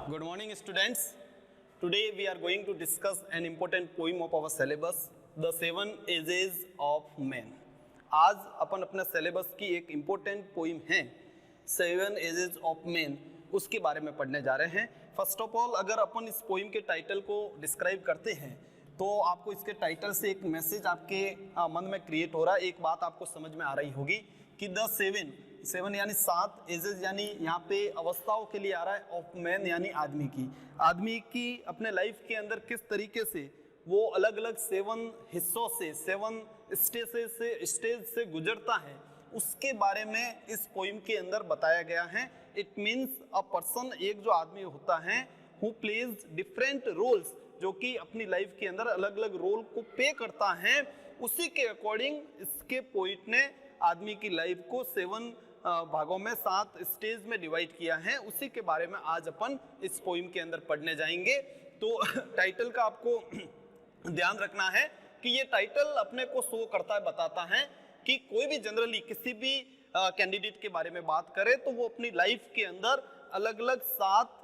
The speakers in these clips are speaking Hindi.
Good morning, students. Today we are going to discuss an important poem of our syllabus, The Seven Ages of Man. आज अपन अपने सिलेबस की एक इम्पोर्टेंट पोइम है सेवन एजेस ऑफ मैन, उसके बारे में पढ़ने जा रहे हैं। फर्स्ट ऑफ ऑल, अगर अपन इस पोइम के टाइटल को डिस्क्राइब करते हैं तो आपको इसके टाइटल से एक मैसेज आपके मन में क्रिएट हो रहा है। एक बात आपको समझ में आ रही होगी कि द सेवन यानी सात, एजेस यानी यहाँ पे अवस्थाओं के लिए आ रहा है, ऑफ मैन यानी आदमी की अपने लाइफ के अंदर किस तरीके से वो अलग अलग सेवन हिस्सों से, सेवन स्टेज से गुजरता है, उसके बारे में इस पोइम के अंदर बताया गया है। इट मीन्स अ पर्सन, एक जो आदमी होता है हु प्लेज डिफरेंट रोल्स, जो कि अपनी लाइफ के अंदर अलग अलग रोल को प्ले करता है, उसी के अकॉर्डिंग इसके पोइट ने आदमी की लाइफ को सेवन भागों में, सात स्टेज में डिवाइड किया है। उसी के बारे में आज अपन इस पोइम के अंदर पढ़ने जाएंगे। तो टाइटल का आपको ध्यान रखना है कि ये टाइटल अपने को शो करता है, बताता है कि कोई भी जनरली किसी भी कैंडिडेट के बारे में बात करे तो वो अपनी लाइफ के अंदर अलग अलग सात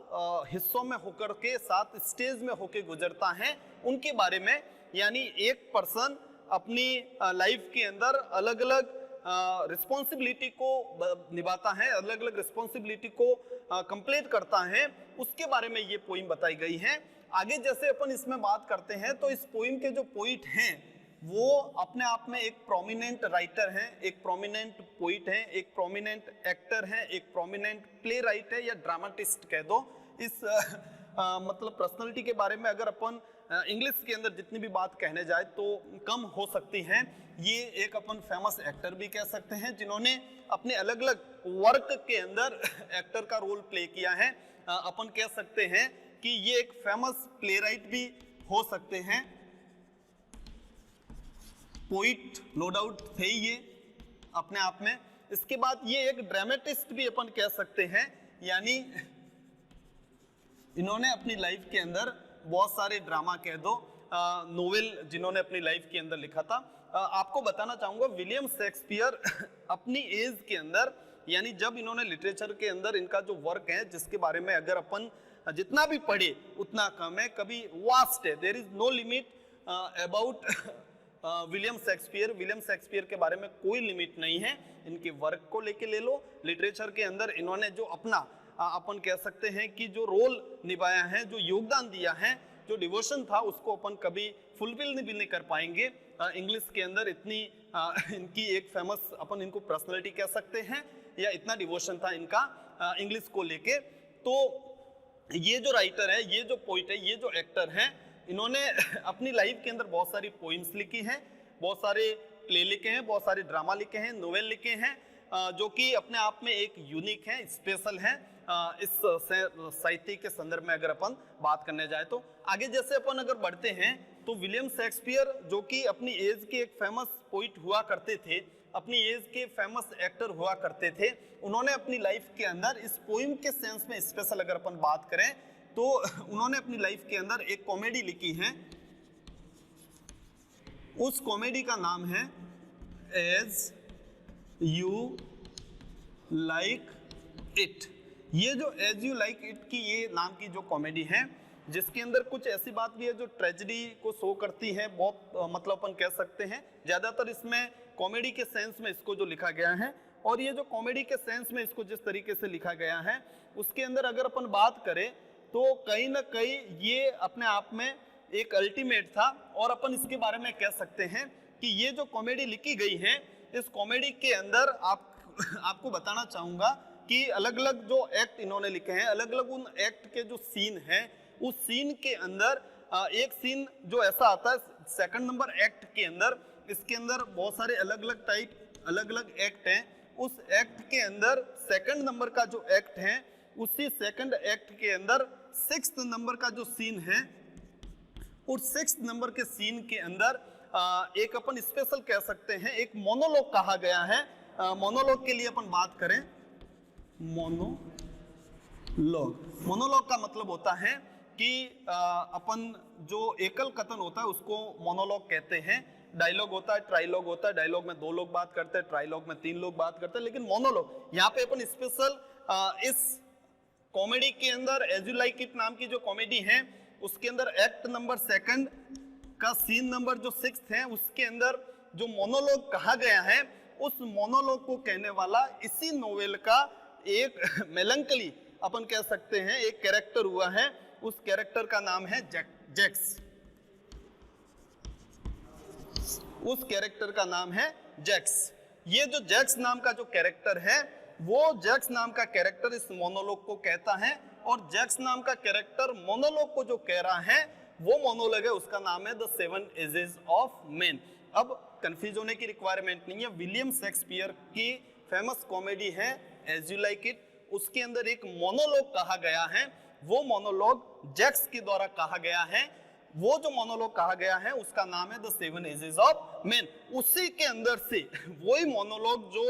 हिस्सों में होकर के, सात स्टेज में होकर गुजरता है, उनके बारे में। यानी एक पर्सन अपनी लाइफ के अंदर अलग अलग रिस्पॉन्सिबिलिटी को निभाता है, अलग अलग रिस्पॉन्सिबिलिटी को कंप्लीट करता है, उसके बारे में ये पोइम बताई गई है। आगे जैसे अपन इसमें बात करते हैं तो इस पोइम के जो पोइट हैं वो अपने आप में एक प्रोमिनेंट राइटर हैं, एक प्रोमिनेंट पोइट हैं, एक प्रोमिनेंट एक्टर हैं, एक प्रोमिनेंट प्ले राइट है या ड्रामाटिस्ट कह दो। इस मतलब पर्सनालिटी के बारे में अगर अपन इंग्लिश के अंदर जितनी भी बात कहने जाए तो कम हो सकती हैं। ये एक अपन फेमस एक्टर भी कह सकते हैं जिन्होंने अपने अलग अलग वर्क के अंदर एक्टर का रोल प्ले किया है। अपन कह सकते हैं कि ये एक फेमस प्ले राइट भी हो सकते हैं, पोइट नो डाउट थे ये अपने आप में। इसके बाद ये एक ड्रामेटिस्ट भी अपन कह सकते हैं, यानी इन्होंने अपनी लाइफ के अंदर बहुत सारे ड्रामा कह दो, नोवेल जिन्होंने अपनी लाइफ के अंदर लिखा था। आपको बताना चाहूंगा विलियम शेक्सपियर अपनी एज के अंदर, यानी जब इन्होंने लिटरेचर के अंदर इनका जो वर्क है जिसके बारे में अगर अपन जितना भी पढ़े उतना कम है, कभी वास्ट है, there is no limit about William Shakespeare के बारे में कोई लिमिट नहीं है। इनके वर्क को लेके ले लो, लिटरेचर के अंदर इन्होंने जो अपना अपन कह सकते हैं कि जो रोल निभाया है, जो योगदान दिया है, जो डिवोशन था, उसको अपन कभी फुलफिल भी नहीं कर पाएंगे। इंग्लिश के अंदर इतनी इनकी एक फेमस अपन इनको पर्सनालिटी कह सकते हैं, या इतना डिवोशन था इनका इंग्लिश को लेके। तो ये जो राइटर है, ये जो पोइट है, ये जो एक्टर हैं, इन्होंने अपनी लाइफ के अंदर बहुत सारी पोइम्स लिखी हैं, बहुत सारे प्ले लिखे हैं, बहुत सारे ड्रामा लिखे हैं, नोवेल लिखे हैं, जो कि अपने आप में एक यूनिक है, स्पेशल है इस साहित्य के संदर्भ में अगर अपन बात करने जाए तो। आगे जैसे अपन अगर बढ़ते हैं तो विलियम शेक्सपियर जो कि अपनी एज के एक फेमस पोइट हुआ करते थे, अपनी एज के फेमस एक्टर हुआ करते थे, उन्होंने अपनी लाइफ के अंदर इस पोइम के सेंस में स्पेशल अगर अपन बात करें तो उन्होंने अपनी लाइफ के अंदर एक कॉमेडी लिखी है। उस कॉमेडी का नाम है एज यू लाइक इट। ये जो एज यू लाइक इट की ये नाम की जो कॉमेडी है, जिसके अंदर कुछ ऐसी बात भी है जो ट्रेजेडी को शो करती है, बहुत मतलब अपन कह सकते हैं ज़्यादातर इसमें कॉमेडी के सेंस में इसको जो लिखा गया है। और ये जो कॉमेडी के सेंस में इसको जिस तरीके से लिखा गया है, उसके अंदर अगर अपन बात करें तो कहीं ना कहीं ये अपने आप में एक अल्टीमेट था। और अपन इसके बारे में कह सकते हैं कि ये जो कॉमेडी लिखी गई है, इस कॉमेडी के अंदर आपको बताना चाहूँगा कि अलग अलग जो एक्ट इन्होंने लिखे हैं, अलग अलग उन एक्ट के जो सीन हैं, उस सीन के अंदर एक सीन जो ऐसा आता है सेकंड नंबर एक्ट के अंदर, इसके अंदर बहुत सारे अलग अलग टाइप, अलग अलग एक्ट हैं। उस एक्ट के अंदर सेकंड नंबर का जो एक्ट है, उसी सेकंड एक्ट के अंदर सिक्स्थ नंबर का जो सीन है, उस सिक्स्थ नंबर के सीन के अंदर एक अपन स्पेशल कह सकते हैं, एक मोनोलॉग कहा गया है। मोनोलॉग के लिए अपन बात करें, मोनोलॉग का मतलब होता है कि अपन जो एकल कथन होता है उसको मोनोलॉग कहते हैं। डायलॉग होता है, ट्राइलॉग होता है, डायलॉग में 2 लोग बात करते हैं, ट्राइलॉग में 3 लोग बात करते हैं, लेकिन मोनोलॉग यहाँ पे अपन स्पेशल इस कॉमेडी के अंदर एज यू लाइक इट नाम की जो कॉमेडी है उसके अंदर एक्ट नंबर 2 का सीन नंबर जो 6 है उसके अंदर जो मोनोलॉग कहा गया है उस मोनोलॉग को कहने वाला इसी नोवेल का एक मेलंकली अपन कह सकते हैं एक कैरेक्टर हुआ है। उस कैरेक्टर का नाम है जैक्स। उस कैरेक्टर का नाम है जैक्स। ये जो जैक्स नाम का जो कैरेक्टर है वो जैक्स नाम का कैरेक्टर इस मोनोलॉग को कहता है और जैक्स नाम का कैरेक्टर मोनोलॉग को जो कह रहा है वो मोनोलॉग है उसका नाम है द 7 एजेस ऑफ मैन। अब कंफ्यूज होने की रिक्वायरमेंट नहीं है। विलियम शेक्सपियर की फेमस कॉमेडी है एज यू लाइक इट, उसके अंदर एक मोनोलॉग कहा गया है। वो मोनोलॉग जैक्स के द्वारा कहा गया है। वो जो मोनोलॉग कहा गया है उसका नाम है द 7 एजेस ऑफ मैन। उसी के अंदर से वही मोनोलॉग जो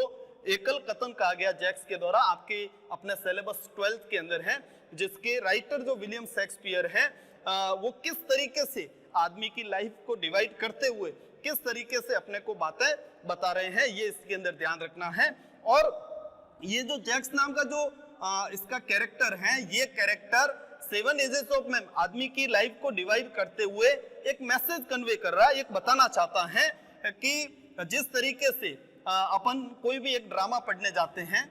एकल कथन कहा गया जैक्स के द्वारा आपके अपने सिलेबस 12th के अंदर है, जिसके राइटर जो विलियम शेक्सपियर है वो किस तरीके से आदमी की लाइफ को डिवाइड करते हुए किस तरीके से अपने को बातें बता रहे हैं ये इसके अंदर ध्यान रखना है। और ये जो जैक्स नाम का जो इसका कैरेक्टर है ये कैरेक्टर 7 एजेस ऑफ मैन आदमी की लाइफ को डिवाइड करते हुए एक मैसेज कन्वे कर रहा है, एक बताना चाहता है कि जिस तरीके से अपन कोई भी एक ड्रामा पढ़ने जाते हैं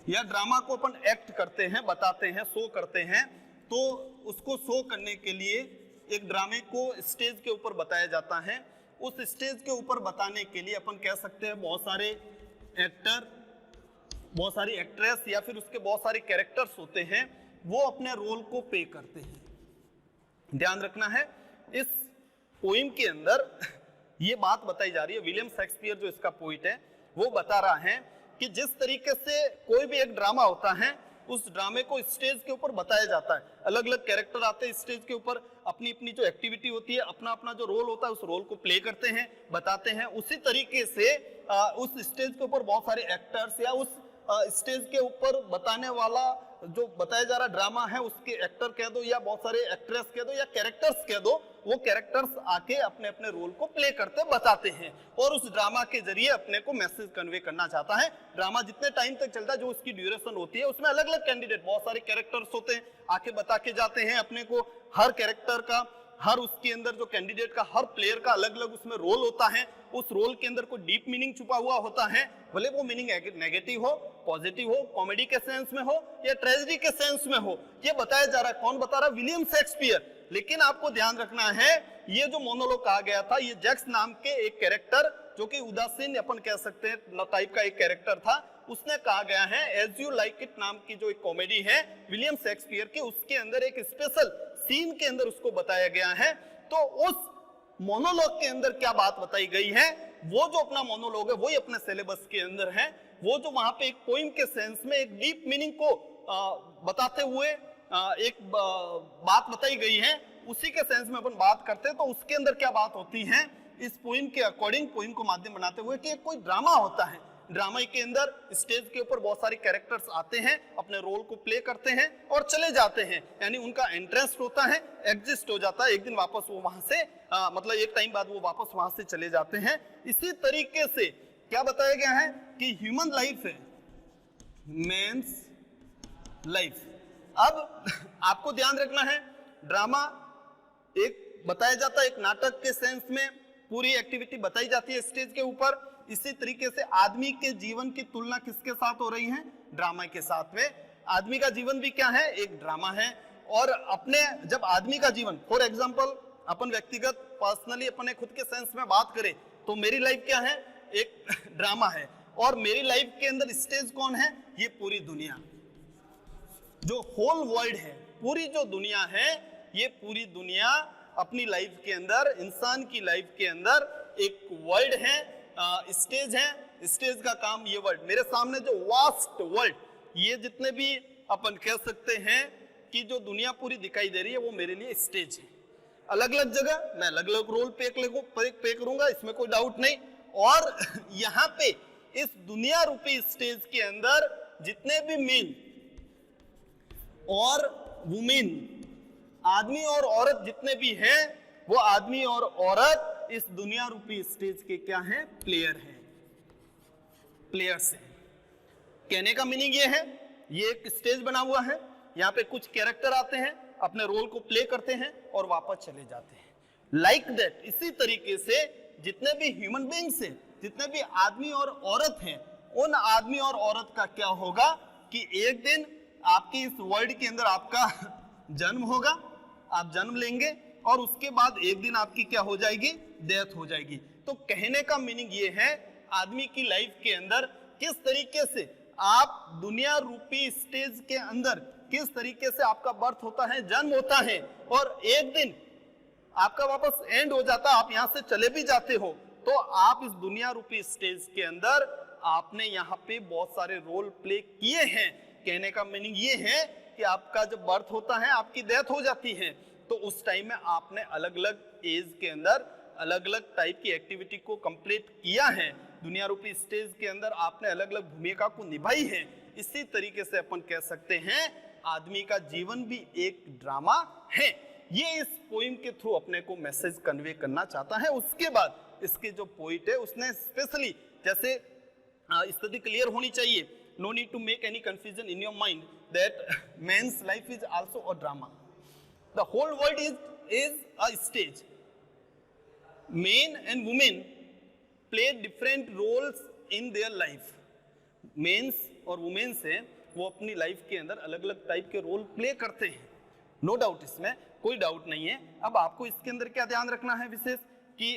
या ड्रामा को अपन एक्ट करते हैं, बताते हैं, शो करते हैं, तो उसको शो करने के लिए एक ड्रामे को स्टेज के ऊपर बताया जाता है। उस स्टेज के ऊपर बताने के लिए अपन कह सकते हैं बहुत सारे एक्टर, बहुत सारी एक्ट्रेस या फिर उसके बहुत सारे कैरेक्टर्स होते हैं, वो अपने रोल को प्ले करते हैं। ध्यान रखना है इस पोइम के अंदर ये बात बताई जा रही है। विलियम शेक्सपियर जो इसका पोइट है वो बता रहा है कि जिस तरीके से कोई भी एक ड्रामा होता है उस ड्रामे को स्टेज के ऊपर बताया जाता है। अलग अलग कैरेक्टर आते हैं स्टेज के ऊपर, अपनी अपनी जो एक्टिविटी होती है, अपना अपना जो रोल होता है उस रोल को प्ले करते हैं, बताते हैं। उसी तरीके से उस स्टेज के ऊपर बहुत सारे एक्टर्स या उस स्टेज के ऊपर बताने वाला जो बताया जा रहा ड्रामा है उसके एक्टर कह दो या बहुत सारे एक्ट्रेस कह दो या कैरेक्टर्स कह दो, वो कैरेक्टर्स आके अपने अपने रोल को प्ले करते बताते हैं और उस ड्रामा के जरिए अपने को मैसेज कन्वे करना चाहता है। ड्रामा जितने टाइम तक चलता है जो उसकी ड्यूरेशन होती है उसमें अलग अलग कैंडिडेट बहुत सारे कैरेक्टर्स होते हैं, आके बता के जाते हैं अपने को। हर कैरेक्टर का, हर उसके अंदर जो कैंडिडेट का, हर प्लेयर का अलग अलग उसमें रोल होता है। उस रोल के अंदर कोई डीप मीनिंग छुपा हुआ होता है, भले वो मीनिंग नेगेटिव हो, पॉजिटिव हो, कॉमेडी के सेंस में हो या ट्रेजेडी के सेंस में हो, ये बताया जा रहा है। कौन बता रहा है? William Shakespeare. लेकिन आपको ध्यान रखना है ये जो मोनोलॉग कहा गया था ये जैक्स नाम के एक कैरेक्टर जो कि उदासीन अपन कह सकते हैं टाइप का एक कैरेक्टर था, उसने कहा गया है एज यू लाइक इट नाम की जो एक कॉमेडी है विलियम शेक्सपियर की, उसके अंदर एक स्पेशल सीन के अंदर उसको बताया गया है। तो उस मोनोलॉग के अंदर क्या बात बताई गई है, वो जो अपना मोनोलॉग है वही अपने सिलेबस के अंदर है। वो जो वहां पे एक पोइम के सेंस में एक डीप मीनिंग को बताते हुए एक बात बताई गई है, उसी के सेंस में अपन बात करते हैं। तो उसके अंदर क्या बात होती है इस पोइम के अकॉर्डिंग, पोइम को माध्यम बनाते हुए कि कोई ड्रामा होता है, ड्रामा के अंदर स्टेज के ऊपर बहुत सारे कैरेक्टर्स आते हैं, अपने रोल को प्ले करते हैं और चले जाते हैं, यानी उनका एंट्रेंस होता है, एग्जिस्ट हो जाता है, एक दिन वापस वो वहां से मतलब एक टाइम बाद वो वापस वहां से चले जाते हैं। इसी तरीके से क्या बताया गया है कि ह्यूमन लाइफ है मेंस लाइफ। अब आपको ध्यान रखना है ड्रामा एक बताया जाता है, एक नाटक के सेंस में पूरी एक्टिविटी बताई जाती है स्टेज के ऊपर। इसी तरीके से आदमी के जीवन की तुलना किसके साथ हो रही है? ड्रामा के साथ में। आदमी का जीवन भी क्या है? एक ड्रामा है। और अपने जब आदमी का जीवन, फॉर एग्जांपल अपन व्यक्तिगत पर्सनली अपने खुद के सेंस में बात करें तो मेरी लाइफ क्या है? एक ड्रामा है। और मेरी लाइफ के अंदर स्टेज कौन है? ये पूरी दुनिया, जो होल वर्ल्ड है, पूरी जो दुनिया है, ये पूरी दुनिया अपनी लाइफ के अंदर, इंसान की लाइफ के अंदर एक वर्ल्ड है, स्टेज है। स्टेज का काम ये वर्ल्ड, मेरे सामने जो वास्ट वर्ल्ड, ये जितने भी अपन कह सकते हैं कि जो दुनिया पूरी दिखाई दे रही है वो मेरे लिए स्टेज है। अलग अलग जगह मैं अलग अलग रोल पे करूंगा, इसमें कोई डाउट नहीं। और यहाँ पे इस दुनिया रूपी स्टेज के अंदर जितने भी मेन और वुमेन, आदमी और औरत जितने भी हैं, वो आदमी और औरत इस दुनिया रूपी स्टेज के क्या हैं? प्लेयर हैं, प्लेयर्स हैं। कहने का मीनिंग ये है ये एक स्टेज बना हुआ है, यहाँ पे कुछ कैरेक्टर आते हैं, अपने रोल को प्ले करते हैं और वापस चले जाते हैं। लाइक दैट, इसी तरीके से जितने भी ह्यूमन बीइंग्स हैं, जितने भी आदमी और औरत हैं, उन आदमी और औरत का क्या होगा कि एक दिन आपकी इस वर्ल्ड के अंदर आपका जन्म होगा, आप जन्म लेंगे और उसके बाद एक दिन आपकी क्या हो जाएगी, डेथ हो जाएगी। तो कहने का मीनिंग ये है, आदमी की लाइफ के अंदर किस तरीके से आप दुनिया रूपी स्टेज के अंदर किस तरीके से आपका बर्थ होता है, जन्म होता है और एक दिन आपका वापस एंड हो जाता है, आप यहां से चले भी जाते हो, तो आप इस दुनिया रूपी स्टेज के अंदर आपने यहाँ पे बहुत सारे रोल प्ले किए हैं। कहने का मीनिंग ये है कि आपका जब बर्थ होता है, आपकी डेथ हो जाती है, तो उस टाइम में आपने अलग अलग एज के अंदर अलग अलग टाइप की एक्टिविटी को कंप्लीट किया है, दुनिया रूपी स्टेज के अंदर आपने अलग अलग भूमिका को निभाई है। इसी तरीके से अपन कह सकते हैं आदमी का जीवन भी एक ड्रामा है। ये इस पोइम के थ्रू अपने को मैसेज कन्वे करना चाहता है। उसके बाद इसके जो पोइट है उसने स्पेशली, जैसे स्थिति क्लियर होनी चाहिए, no need to make any confusion in your mind that man's life is also a drama, the whole world is a stage, men and women play different roles in their life। Men's और वुमेन्स हैं, वो अपनी लाइफ के अंदर अलग अलग टाइप के रोल प्ले करते हैं, नो डाउट, इसमें कोई डाउट नहीं है। अब आपको इसके अंदर क्या ध्यान रखना है विशेष कि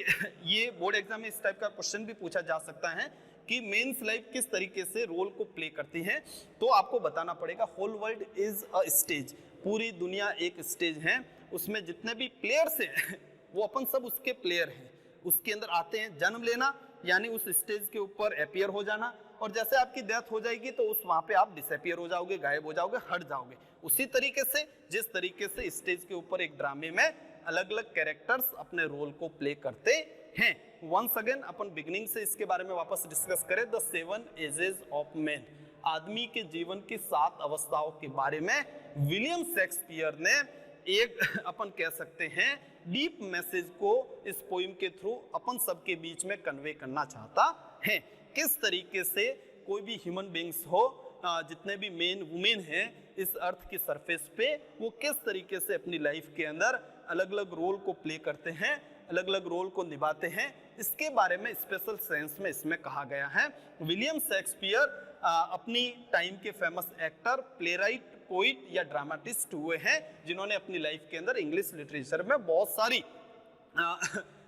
ये बोर्ड एग्जाम में इस टाइप का क्वेश्चन भी पूछा जा सकता है कि मेंस लाइफ किस तरीके से रोल को प्ले करती है, तो आपको बताना पड़ेगा whole world is a stage, पूरी दुनिया एक स्टेज है, उसमें जितने भी प्लेयर्स हैं वो अपन सब उसके प्लेयर हैं। उसके अंदर आते हैं जन्म लेना, यानी उस स्टेज के ऊपर अपीयर हो जाना, और जैसे आपकी डेथ हो जाएगी तो उस वहां पे आप डिसअपीयर हो जाओगे, गायब हो जाओगे, हट जाओगे। उसी तरीके से जिस तरीके से स्टेज के ऊपर एक ड्रामे में अलग अलग कैरेक्टर्स अपने रोल को प्ले करते हैं। वंस अगेन अपन बिगिनिंग से इसके बारे में वापस डिस्कस करें, द 7 एजेस ऑफ मैन, आदमी के जीवन की 7 अवस्थाओं के बारे में विलियम शेक्सपियर ने एक अपन कह सकते हैं डीप मैसेज को इस पोइम के थ्रू अपन सबके बीच में कन्वे करना चाहता है। किस तरीके से कोई भी ह्यूमन बीइंग्स हो, जितने भी मेन वुमेन हैं इस अर्थ की सरफेस पे, वो किस तरीके से अपनी लाइफ के अंदर अलग अलग रोल को प्ले करते हैं, अलग अलग रोल को निभाते हैं, इसके बारे में स्पेशल सेंस में इसमें कहा गया है। विलियम शेक्सपियर अपनी टाइम के फेमस एक्टर, प्लेराइट, पोइट या ड्रामाटिस्ट हुए हैं, जिन्होंने अपनी लाइफ के अंदर इंग्लिश लिटरेचर में बहुत सारी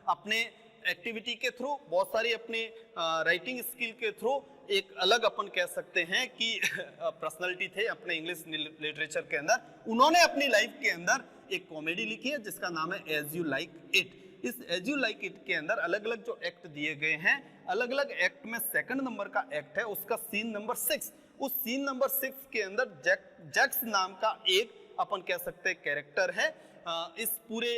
अपने एक्टिविटी के थ्रू, बहुत सारी अपनी राइटिंग स्किल के थ्रू एक अलग अपन कह सकते हैं कि पर्सनालिटी थे अपने इंग्लिश लिटरेचर के अंदर। उन्होंने अपनी लाइफ के अंदर एक कॉमेडी लिखी है जिसका नाम है एज यू लाइक इट। इस एज यू लाइक इट के अंदर अलग अलग जो एक्ट दिए गए हैं, अलग अलग एक्ट में 2nd नंबर का एक्ट है, उसका सीन नंबर 6, उस सीन नंबर 6 के अंदर जैक्स नाम का एक अपन कह सकते हैं कैरेक्टर है। इस पूरे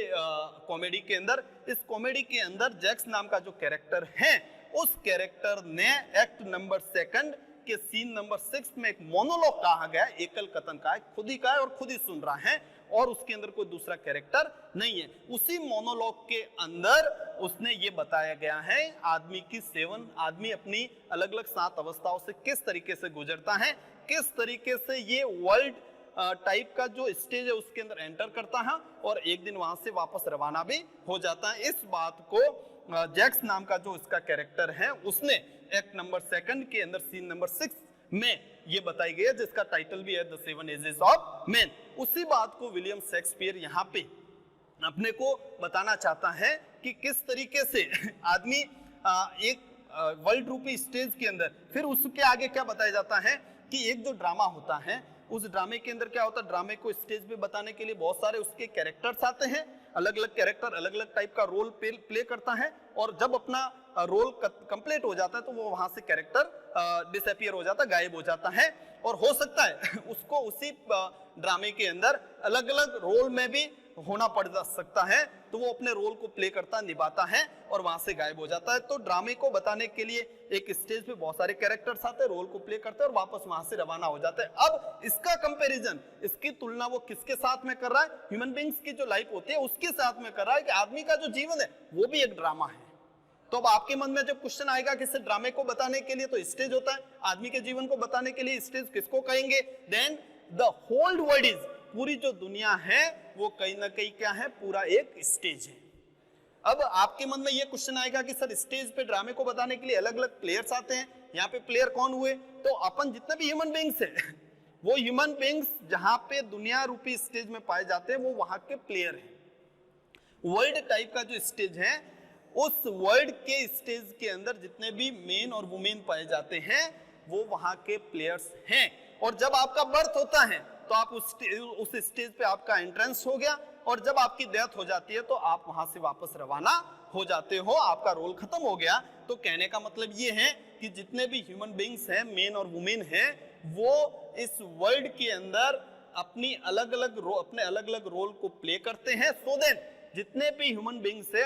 कॉमेडी के अंदर, इस कॉमेडी के अंदर जैक्स नाम का जो कैरेक्टर है, उस कैरेक्टर ने एक्ट नंबर 2 के सीन नंबर 6 में एक मोनोलॉग कहा गया, एकल कथन का है, खुद ही का है और खुद ही सुन रहा है, और उसके अंदर कोई दूसरा कैरेक्टर नहीं है। उसी मोनोलॉग के अंदर उसने ये बताया गया है आदमी की 7, आदमी अपनी अलग अलग 7 अवस्थाओं से किस तरीके से गुजरता है, किस तरीके से ये वर्ल्ड टाइप का जो स्टेज है उसके अंदर एंटर करता है और एक दिन वहां से वापस रवाना भी हो जाता है। इस बात को जैक्स नाम का जो इसका कैरेक्टर है उसने एक्ट नंबर 2 के अंदर सीन नंबर 6 में ये बताई गई है, जिसका टाइटल भी है द 7 एजेस ऑफ मैन। उसी बात को विलियम शेक्सपियर यहाँ पे अपने को बताना चाहता है कि किस तरीके से आदमी एक वर्ल्ड रूपी स्टेज के अंदर, फिर उसके आगे क्या बताया जाता है कि एक जो ड्रामा होता है, उस ड्रामे के अंदर क्या होता है, ड्रामे को स्टेज पे बताने के लिए बहुत सारे उसके कैरेक्टर्स आते हैं, अलग अलग कैरेक्टर अलग अलग टाइप का रोल प्ले करता है, और जब अपना रोल कंप्लीट हो जाता है तो वो वहां से कैरेक्टर डिसअपीयर हो जाता है, गायब हो जाता है, और हो सकता है उसको उसी ड्रामे के अंदर अलग अलग रोल में भी होना पड़ सकता है, तो वो अपने रोल को प्ले करता, निभाता है और वहां से गायब हो जाता है। तो ड्रामे को बताने के लिए एक स्टेज पे बहुत सारे कैरेक्टर्स आते हैं, रोल को प्ले करते हैं और वापस वहां से रवाना हो जाते हैं। अब इसका कंपैरिजन, इसकी तुलना वो किसके साथ में कर रहा है, ह्यूमन बीइंग्स की जो लाइफ होती है उसके साथ में कर रहा है कि आदमी का जो जीवन है वो भी एक ड्रामा है। तो अब आपके मन में जब क्वेश्चन आएगा कि सर ड्रामे को बताने के लिए तो स्टेज होता है, आदमी के जीवन को बताने के लिए स्टेज किसको कहेंगे? Then the whole world is, पूरी जो दुनिया है वो कहीं ना कहीं क्या है? पूरा एक स्टेज है। अब आपके मन में ये क्वेश्चन आएगा कि सर स्टेज पे ड्रामे को बताने के लिए अलग अलग प्लेयर्स आते हैं, यहाँ पे प्लेयर कौन हुए? तो अपन जितने भी ह्यूमन बींग्स है वो ह्यूमन बींग्स जहां पे दुनिया रूपी स्टेज में पाए जाते हैं वो वहां के प्लेयर हैं। वर्ल्ड टाइप का जो स्टेज है, उस वर्ल्ड के स्टेज के अंदर जितने भी मेन और वुमेन पाए जाते हैं वो वहां के प्लेयर्स हैं। और जब आपका बर्थ होता है तो आप उस स्टेज पे आपका एंट्रेंस हो गया, और जब आपकी डेथ हो जाती है तो आप वहां से वापस रवाना हो जाते हो, आपका रोल खत्म हो गया। तो कहने का मतलब ये है कि जितने भी ह्यूमन बींग्स हैं, मेन और वुमेन हैं, वो इस वर्ल्ड के अंदर अपने अलग अलग रोल को प्ले करते हैं। सो देन जितने भी ह्यूमन बींग्स है,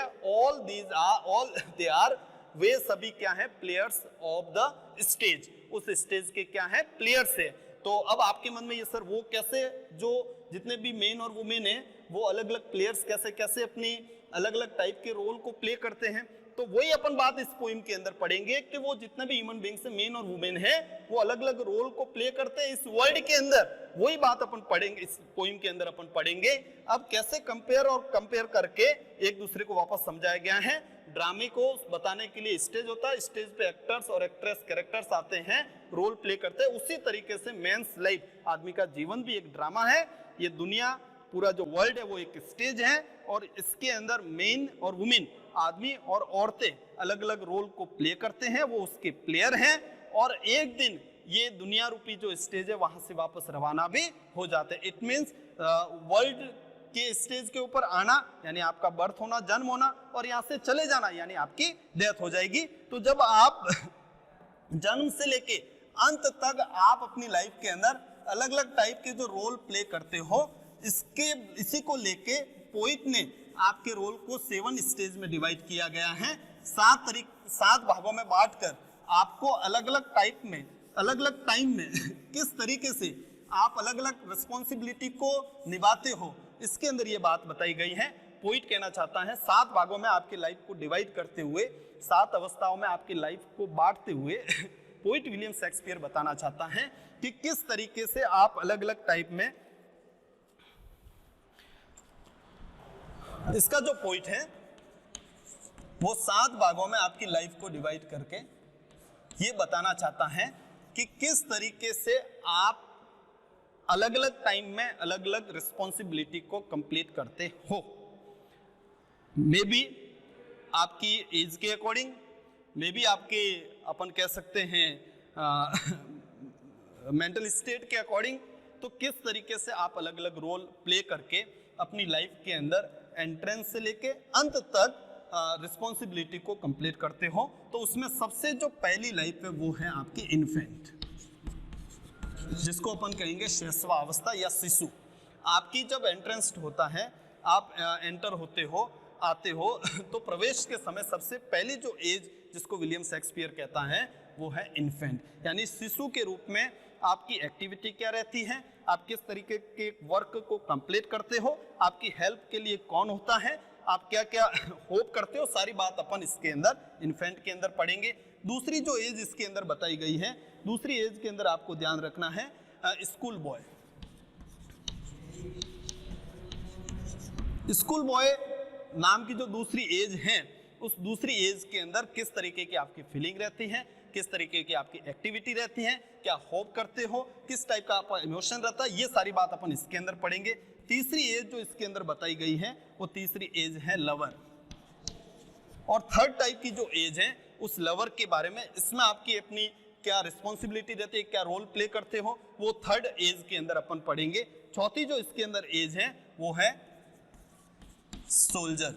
दे आर वे सभी क्या है? प्लेयर्स ऑफ द स्टेज, उस स्टेज के क्या है? प्लेयर्स है। तो अब आपके मन में ये सर वो कैसे, जो जितने भी मेन और वुमेन है वो अलग अलग प्लेयर्स कैसे कैसे अपनी अलग अलग टाइप के रोल को प्ले करते हैं, तो वही अपन बात इस पोइम के अंदर पढ़ेंगे कि वो जितने भी ह्यूमन बींग्स है, मेन और वुमेन है, वो अलग अलग रोल को प्ले करते हैं इस वर्ल्ड के अंदर। वही बात अपन पढ़ेंगे इस पोइम के अंदर, अपन पढ़ेंगे अब कैसे कंपेयर करके एक दूसरे को वापस समझाया गया है। ड्रामे को बताने के लिए स्टेज होता है, स्टेज पे एक्टर्स और एक्ट्रेस कैरेक्टर्स आते हैं, रोल प्ले करते हैं। उसी तरीके से मेंस लाइफ, आदमी का जीवन भी एक ड्रामा है। ये दुनिया, पूरा जो वर्ल्ड है वो एक स्टेज है, और इसके अंदर मेन और वुमेन, आदमी और औरतें अलग अलग रोल को प्ले करते हैं, वो उसके प्लेयर हैं। और एक दिन ये दुनिया रूपी जो स्टेज है वहां से वापस रवाना भी हो जाते हैं। इट मीन्स वर्ल्ड के स्टेज के ऊपर आना यानी आपका बर्थ होना, जन्म होना, और यहाँ से चले जाना यानी आपकी डेथ हो जाएगी। तो जब आप जन्म से लेके अंत तक आप अपनी लाइफ के अंदर अलग अलग टाइप के जो रोल प्ले करते हो, इसी को लेके पोइट ने आपके रोल को 7 स्टेज में डिवाइड किया गया है। 7 भागों में बांटकर आपको अलग अलग टाइप में, अलग अलग टाइम में किस तरीके से आप अलग अलग रिस्पॉन्सिबिलिटी को निभाते हो, इसके अंदर ये बात बताई गई है। पोइट कहना चाहता है 7 भागों में आपकी लाइफ को डिवाइड करते हुए, 7 अवस्थाओं में आपकी लाइफ को बांटते हुए पोइट विलियम शेक्सपियर बताना चाहता है कि किस तरीके से आप अलग अलग टाइप में, इसका जो पॉइंट है वो 7 भागों में आपकी लाइफ को डिवाइड करके ये बताना चाहता है कि किस तरीके से आप अलग अलग टाइम में अलग अलग रिस्पॉन्सिबिलिटी को कंप्लीट करते हो। मे बी आपकी एज के अकॉर्डिंग, मे बी आपके अपन कह सकते हैं मेंटल स्टेट के अकॉर्डिंग, तो किस तरीके से आप अलग अलग रोल प्ले करके अपनी लाइफ के अंदर एंट्रेंस से लेके अंत तक रिस्पॉन्सिबिलिटी को कंप्लीट करते हो। तो उसमें सबसे जो पहली लाइफ है वो है आपकी इन्फेंट, जिसको अपन कहेंगे शैशव अवस्था या शिशु। आपकी जब एंट्रेंस होता है, आप एंटर होते हो, आते हो, तो प्रवेश के समय सबसे पहली जो एज जिसको विलियम शेक्सपियर कहता है वो है इन्फेंट, यानी शिशु के रूप में आपकी एक्टिविटी क्या रहती है, आप किस तरीके के वर्क को कंप्लीट करते हो, आपकी हेल्प के लिए कौन होता है, आप क्या क्या होप करते हो, सारी बात अपन इसके अंदर इन्फेंट के अंदर पढ़ेंगे। दूसरी जो एज इसके अंदर बताई गई है, दूसरी एज के अंदर आपको ध्यान रखना है स्कूल बॉय। स्कूल बॉय नाम की जो दूसरी एज है, उस दूसरी एज के अंदर किस तरीके की आपकी फीलिंग रहती है, किस तरीके की आपकी एक्टिविटी रहती है, क्या होप करते हो, किस टाइप का आपका इमोशन रहता है, ये सारी बात अपन इसके अंदर पढ़ेंगे। तीसरी एज जो इसके अंदर बताई गई है वो तीसरी एज है लवर। और थर्ड टाइप की जो एज है उस लवर के बारे में, इसमें आपकी अपनी क्या रिस्पॉन्सिबिलिटी रहती है, क्या रोल प्ले करते हो, वो थर्ड एज के अंदर अपन पढ़ेंगे। चौथी जो इसके अंदर एज है वो है सोल्जर।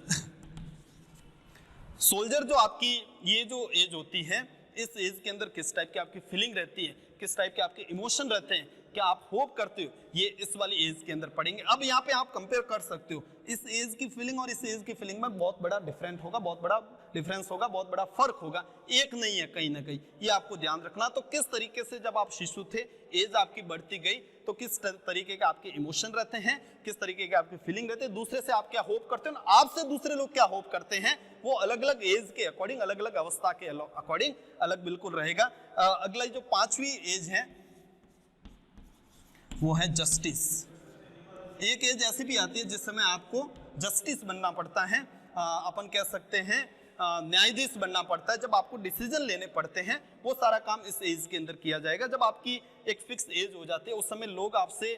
सोल्जर जो आपकी ये जो एज होती है, इस एज के अंदर किस टाइप की आपकी फीलिंग रहती है, किस टाइप के आपके इमोशन रहते हैं, क्या आप होप करते हो, ये इस वाली एज के अंदर पढ़ेंगे। अब यहाँ पे आप कंपेयर कर सकते हो इस एज की फीलिंग और इस एज की फीलिंग में बहुत बड़ा डिफरेंट होगा, बहुत बड़ा डिफरेंस होगा, बहुत बड़ा फर्क होगा, एक नहीं है कहीं ना कहीं, ये आपको ध्यान रखना। तो किस तरीके से जब आप शिशु थे, एज आपकी बढ़ती गई, तो किस तरीके के आपके इमोशन रहते हैं, किस तरीके के आपकी फीलिंग रहते हैं, दूसरे से आप क्या होप करते हो, आपसे दूसरे लोग क्या होप करते हैं, वो अलग अलग एज के अकॉर्डिंग, अलग अलग अवस्था के अकॉर्डिंग अलग बिल्कुल रहेगा। अगला जो 5वीं एज है वो है जस्टिस। एक एज ऐसी भी आती है जिस समय आपको जस्टिस बनना पड़ता है, अपन कह सकते हैं न्यायाधीश बनना पड़ता है। जब आपको डिसीजन लेने पड़ते हैं वो सारा काम इस एज के अंदर किया जाएगा। जब आपकी एक फिक्स एज हो जाती है उस समय लोग आपसे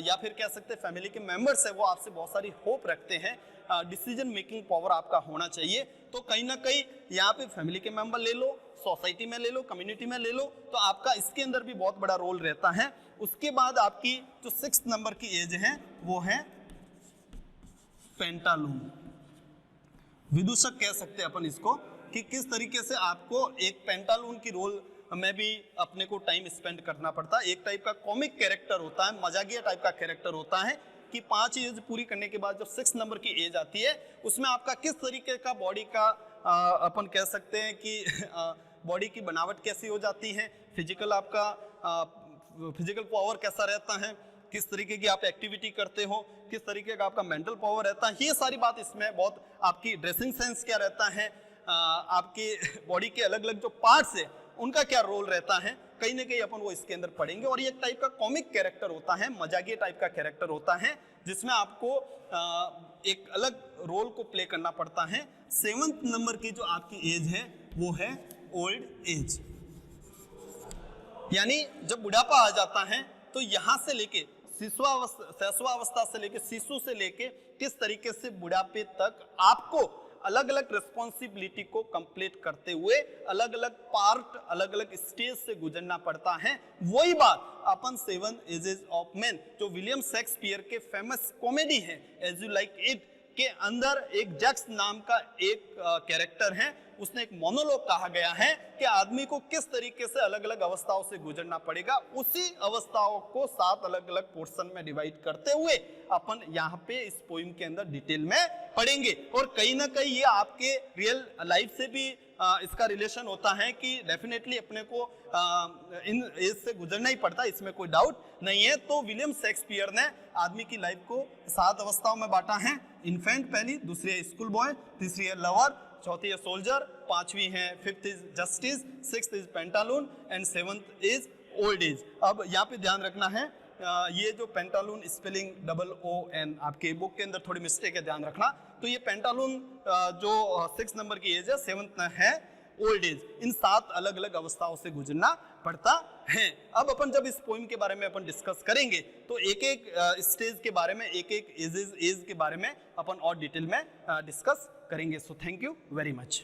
या फिर कह सकते हैं फैमिली के मेंबर्स है वो आपसे बहुत सारी होप रखते हैं, डिसीजन मेकिंग पावर आपका होना चाहिए। तो कहीं ना कहीं यहाँ पे फैमिली के मेंबर ले लो, सोसाइटी में ले लो, कम्युनिटी में ले लो, तो आपका इसके अंदर भी बहुत बड़ा रोल रहता है। उसके बाद आपकी जो 6 नंबर की एज है वो है पेंटालून। विदूषक कह सकते हैं अपन इसको, कि किस तरीके से आपको एक पेंटालून की रोल में भी अपने को टाइम स्पेंड करना पड़ता है। एक टाइप का कॉमिक कैरेक्टर होता है, मजाकिया टाइप का कैरेक्टर होता है कि 5 एज पूरी करने के बाद जब 6 नंबर की एज आती है उसमें आपका किस तरीके का बॉडी का अपन कह सकते हैं कि बॉडी की बनावट कैसी हो जाती है, फिजिकल आपका फिजिकल पावर कैसा रहता है, किस तरीके की आप एक्टिविटी करते हो, किस तरीके का आपका मेंटल पावर रहता है, ये सारी बात इसमें बहुत, आपकी ड्रेसिंग सेंस क्या रहता है, आपके बॉडी के अलग अलग जो पार्ट्स है उनका क्या रोल रहता है, कहीं ना कहीं अपन वो इसके अंदर पढ़ेंगे। और ये एक टाइप का कॉमिक कैरेक्टर होता है, मजाकिया टाइप का कैरेक्टर होता है जिसमें आपको एक अलग रोल को प्ले करना पड़ता है। 7th नंबर की जो आपकी एज है वो है ओल्ड एज, यानी जब बुढ़ापा आ जाता है तो यहाँ से लेके शैशवावस्था से लेके शिशु से लेके किस तरीके से बुढ़ापे तक आपको अलग अलग रिस्पॉन्सिबिलिटी को कंप्लीट करते हुए अलग अलग पार्ट, अलग अलग स्टेज से गुजरना पड़ता है। वही बात अपन 7 एजेस ऑफ मैन जो विलियम शेक्सपियर के फेमस कॉमेडी है एज यू लाइक इट के अंदर एक जैक्स नाम का एक कैरेक्टर है, उसने एक मोनोलॉग कहा गया है कि आदमी को किस तरीके से अलग अलग अवस्थाओं से गुजरना पड़ेगा। उसी अवस्थाओं को 7 अलग अलग पोर्शन में डिवाइड करते हुए अपन यहाँ पे इस पोइम के अंदर डिटेल में पढ़ेंगे। और कहीं ना कहीं ये आपके रियल लाइफ से भी इसका रिलेशन होता है कि डेफिनेटली अपने को इन एज से गुजरना ही पड़ता है, इसमें कोई डाउट नहीं है। तो विलियम शेक्सपियर ने आदमी की लाइफ को 7 अवस्थाओं में बांटा है। इन्फेंट पहली, दूसरी है स्कूल बॉय, तीसरी है लवर, चौथी है सोल्जर, 5वीं है 5th is justice, 6th is Pantaloons and 7th is old age. अब यहाँ पे ध्यान रखना है ये जो पेंटालून स्पेलिंग OON आपके बुक के अंदर थोड़ी मिस्टेक है, ध्यान रखना। तो ये पेंटालून जो 6 नंबर की एज है, 7th है ओल्ड एज। इन 7 अलग अलग अवस्थाओं से गुजरना पड़ता है। अब अपन जब इस पोइम के बारे में अपन डिस्कस करेंगे तो एक एक स्टेज के बारे में, एक एक एज के बारे में अपन और डिटेल में डिस्कस करेंगे। So thank you very much.